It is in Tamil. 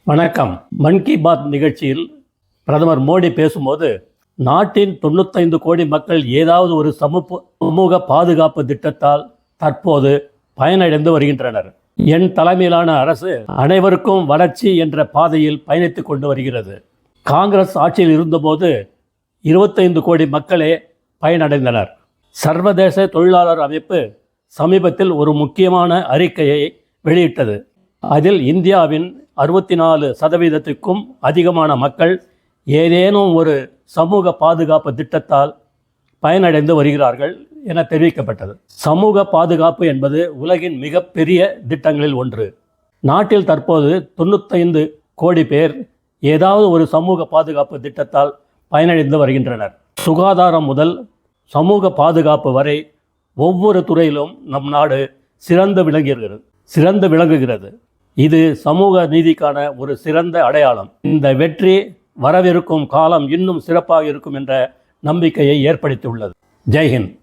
வணக்கம். மன் கி பாத் நிகழ்ச்சியில் பிரதமர் மோடி பேசும்போது, நாட்டின் 95 கோடி மக்கள் ஏதாவது ஒரு சமூக பாதுகாப்பு திட்டத்தால் தற்போது பயனடைந்து வருகின்றனர். என் தலைமையிலான அரசு அனைவருக்கும் வளர்ச்சி என்ற பாதையில் பயணித்துக் கொண்டு வருகிறது. காங்கிரஸ் ஆட்சியில் இருந்தபோது 25 கோடி மக்களே பயனடைந்தனர். சர்வதேச தொழிலாளர் அமைப்பு சமீபத்தில் ஒரு முக்கியமான அறிக்கையை வெளியிட்டது. அதில் இந்தியாவின் 64% அதிகமான மக்கள் ஏதேனும் ஒரு சமூக பாதுகாப்பு திட்டத்தால் பயனடைந்து வருகிறார்கள் என தெரிவிக்கப்பட்டது. சமூக பாதுகாப்பு என்பது உலகின் மிகப்பெரிய திட்டங்களில் ஒன்று. நாட்டில் தற்போது 95 கோடி பேர் ஏதாவது ஒரு சமூக பாதுகாப்பு திட்டத்தால் பயனடைந்து வருகின்றனர். சுகாதாரம் முதல் சமூக பாதுகாப்பு வரை ஒவ்வொரு துறையிலும் நம் நாடு சிறந்து விளங்குகிறது. இது சமூக நீதிக்கான ஒரு சிறந்த அடையாளம். இந்த வெற்றி வரவிருக்கும் காலம் இன்னும் சிறப்பாக இருக்கும் என்ற நம்பிக்கையை ஏற்படுத்தியுள்ளது. ஜெய்ஹிந்த்.